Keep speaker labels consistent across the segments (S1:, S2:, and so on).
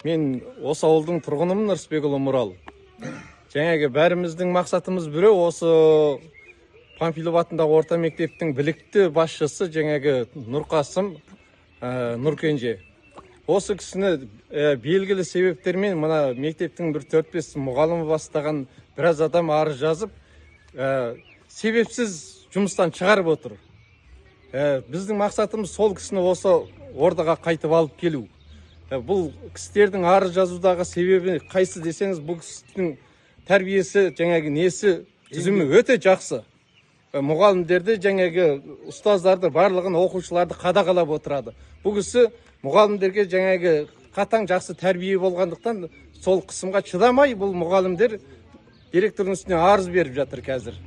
S1: Мен осы ауылдың тұрғынымын, Рысбекұлы Мұрал. Жаңағы бәріміздің мақсатымыз біреу, осы Панфилов атындағы орта мектептің білікті басшысы жаңағы Нұрқасым Нұркенже. Осы кісіні белгілі себептермен мына мектептің бір 4-5 мұғалімі бастаған біраз адам арыз жазып, себепсіз жұмыстан шығарып отыр. Біздің мақсатымыз сол кісіні осы ордаға қайтып алып келу. Бұл кісілердің арыз жазудағы себебі қайсы десеңіз, бұл кісінің тәрбиесі, жаңағы несі, түзімі өте жақсы. Мұғалімдерді, жаңағы ұстаздарды, барлығын оқушыларды қадағалап отырады. Бұл кісі мұғалімдерге жаңағы қатаң жақсы тәрбие болғандықтан сол қысымға шыдамай, бұл мұғалімдер директордың үстіне арыз беріп жатыр қазір.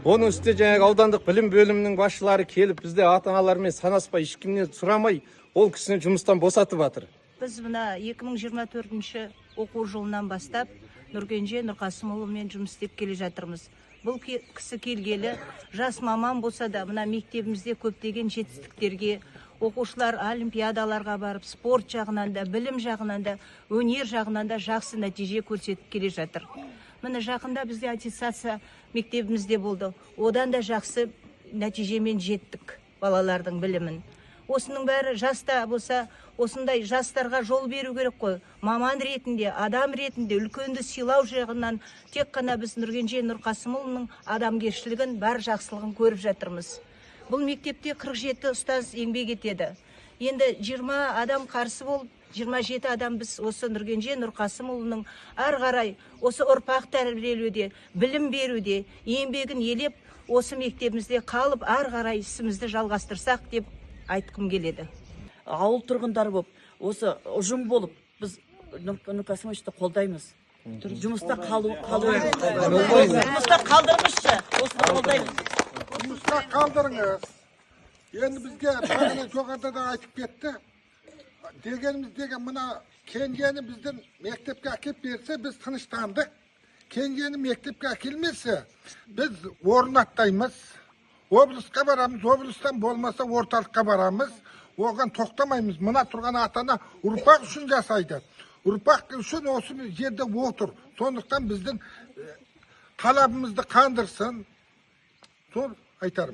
S1: Оның үстіне жаңағы аудандық білім бөлімінің басшылары келіп, бізде ата-аналармен санаспай, ешкімнен сұрамай, ол кісіні жұмыстан босатып жатыр.
S2: Біз мына 2024 оқу жылынан бастап Нұркенже Нұрқасымұлымен жұмыс істеп келе жатырмыз. Бұл кісі келгелі жас маман болса да, мына мектебімізде көптеген жетістіктерге, оқушылар олимпиадаларға барып, спорт жағынан да, білім жағынан да, өнер жағынан да жақсы нәтиже көрсетіп келе жатыр. Міне жақында бізде аттестация мектебімізде болды. Одан да жақсы нәтижемен жеттік балалардың білімін. Осының бәрі жаста болса, осындай жастарға жол беру керек қой. Маман ретінде, адам ретінде, үлкенді сыйлау жағынан тек қана біз Нұркенже Нұрқасымұлының адамгершілігін, бар жақсылығын көріп жатырмыз. Бұл мектепте 47 ұстаз еңбек етеді. Енді 20 адам қарсы болып, 27 адам біз осы Нұркенже Нұрқасымұлының ары қарай осы ұрпақ тәрбиелеуде, білім беруде, еңбегін елеп, осы мектебімізде қалып, ары қарай ісімізді жалғастырсақ деп айтқым келеді.
S3: Ауыл тұрғындары болып, осы ұжым болып, біз Нұрқасымовичті қолдаймыз. Жұмыста жұмыста қалдырмызшы, осыны қолдаймыз.
S4: Жұмыста қалдырыңыз. Енді бізге бағана жоғарыда да айтып кетті. Дегеніміздегі мына Кенжені біздің мектепке әкеп берсе, біз тыныштандық. Кенжені мектепке әкелмесе, біз орнаттаймыз. Облысқа барамыз, облыстан болмаса орталыққа барамыз. Оған тоқтамаймыз. Мына тұрған атана ұрпақ үшін жасайды. Ұрпақ үшін осы жерде отыр. Сондықтан біздің талабымызды қандырсын. Сол айтарым.